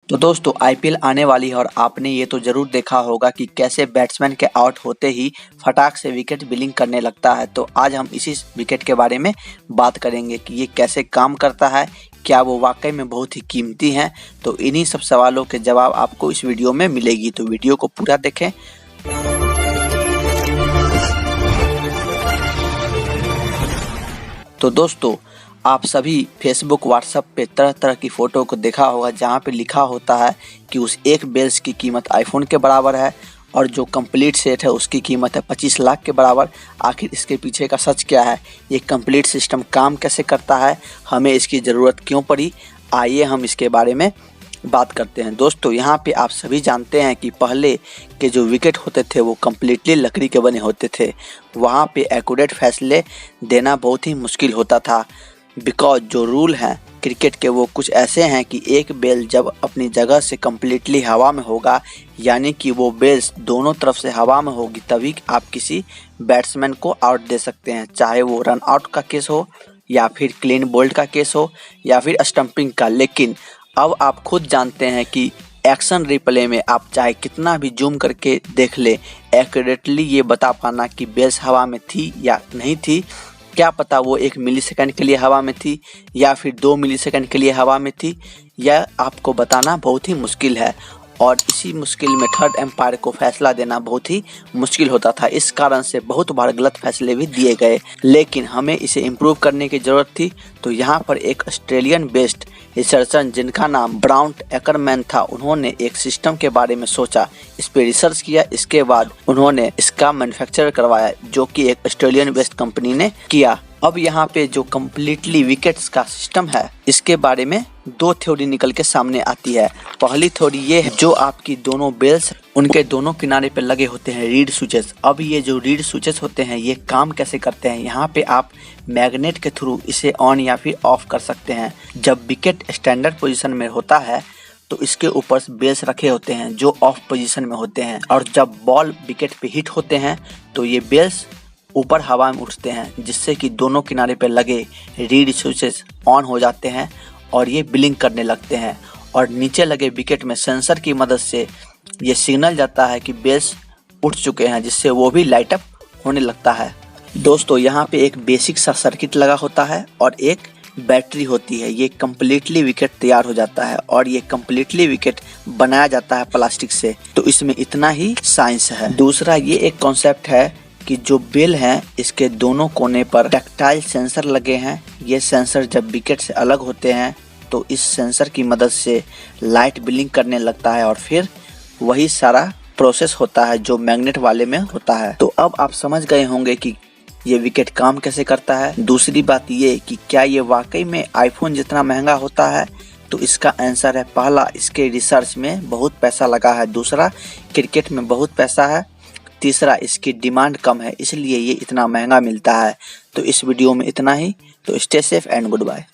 तो दोस्तों आईपीएल आने वाली है और आपने ये तो जरूर देखा होगा कि कैसे बैट्समैन के आउट होते ही फटाक से विकेट बिलिंग करने लगता है। तो आज हम इसी विकेट के बारे में बात करेंगे कि ये कैसे काम करता है, क्या वो वाकई में बहुत ही कीमती हैं। तो इन्हीं सब सवालों के जवाब आपको इस वीडियो में मिलेगी, तो वीडियो को पूरा देखें। तो दोस्तों आप सभी फेसबुक व्हाट्सएप पे तरह तरह की फ़ोटो को देखा होगा जहाँ पे लिखा होता है कि उस एक बेल्स की कीमत आईफोन के बराबर है और जो कंप्लीट सेट है उसकी कीमत है 25 लाख के बराबर। आखिर इसके पीछे का सच क्या है, ये कंप्लीट सिस्टम काम कैसे करता है, हमें इसकी ज़रूरत क्यों पड़ी, आइए हम इसके बारे में बात करते हैं। दोस्तों यहाँ पे आप सभी जानते हैं कि पहले के जो विकेट होते थे वो कम्प्लीटली लकड़ी के बने होते थे। वहाँ पे एक्यूरेट फैसले देना बहुत ही मुश्किल होता था, बिकॉज जो रूल हैं क्रिकेट के वो कुछ ऐसे हैं कि एक बेल जब अपनी जगह से कम्प्लीटली हवा में होगा, यानी कि वो बेल्स दोनों तरफ से हवा में होगी, तभी आप किसी बैट्समैन को आउट दे सकते हैं, चाहे वो रन आउट का केस हो या फिर क्लीन बोल्ड का केस हो या फिर स्टंपिंग का। लेकिन अब आप खुद जानते हैं कि एक्शन रिप्ले में आप चाहे कितना भी जूम करके देख ले, एक्यूरेटली ये बता पाना कि बेल्स हवा में थी या नहीं थी, क्या पता वो 1 मिलीसेकंड के लिए हवा में थी या फिर 2 मिलीसेकंड के लिए हवा में थी, यह आपको बताना बहुत ही मुश्किल है। और इसी मुश्किल में थर्ड एम्पायर को फैसला देना बहुत ही मुश्किल होता था। इस कारण से बहुत बार गलत फैसले भी दिए गए, लेकिन हमें इसे इम्प्रूव करने की ज़रूरत थी। तो यहाँ पर एक ऑस्ट्रेलियन बेस्ड रिसर्चर जिनका नाम ब्राउन एकरमैन था, उन्होंने एक सिस्टम के बारे में सोचा, इस पर रिसर्च किया, इसके बाद उन्होंने इसका मैन्युफैक्चर करवाया, जो कि एक ऑस्ट्रेलियन बेस्ड कंपनी ने किया। अब यहाँ पे जो कम्प्लीटली विकेट्स का सिस्टम है, इसके बारे में 2 थ्योरी निकल के सामने आती है। पहली थ्योरी ये है, जो आपकी दोनों बेल्स उनके दोनों किनारे पे लगे होते हैं रीड स्विचेस। अब ये जो रीड स्विचेस होते हैं ये काम कैसे करते हैं, यहाँ पे आप मैग्नेट के थ्रू इसे ऑन या फिर ऑफ कर सकते हैं। जब विकेट स्टैंडर्ड पोजीशन में होता है तो इसके ऊपर बेल्स रखे होते हैं जो ऑफ पोजीशन में होते हैं, और जब बॉल विकेट पे हिट होते हैं तो ये बेल्स ऊपर हवा में उठते हैं, जिससे कि दोनों किनारे पे लगे रीड स्विचेस ऑन हो जाते हैं और ये ब्लिंक करने लगते हैं। और नीचे लगे विकेट में सेंसर की मदद से ये सिग्नल जाता है कि बेल्स उठ चुके हैं, जिससे वो भी लाइट अप होने लगता है। दोस्तों यहाँ पे एक बेसिक सा सर्किट लगा होता है और एक बैटरी होती है। ये कम्प्लीटली विकेट तैयार हो जाता है और ये कम्प्लीटली विकेट बनाया जाता है प्लास्टिक से। तो इसमें इतना ही साइंस है। दूसरा ये एक कॉन्सेप्ट है कि जो बेल है इसके दोनों कोने पर टैक्टाइल सेंसर लगे हैं। ये सेंसर जब विकेट से अलग होते हैं तो इस सेंसर की मदद से लाइट ब्लिंक करने लगता है और फिर वही सारा प्रोसेस होता है जो मैग्नेट वाले में होता है। तो अब आप समझ गए होंगे कि ये विकेट काम कैसे करता है। दूसरी बात ये कि क्या ये वाकई में आईफोन जितना महंगा होता है, तो इसका आंसर है पहला, इसके रिसर्च में बहुत पैसा लगा है। दूसरा, क्रिकेट में बहुत पैसा है। तीसरा, इसकी डिमांड कम है, इसलिए ये इतना महंगा मिलता है। तो इस वीडियो में इतना ही। तो stay safe and good bye.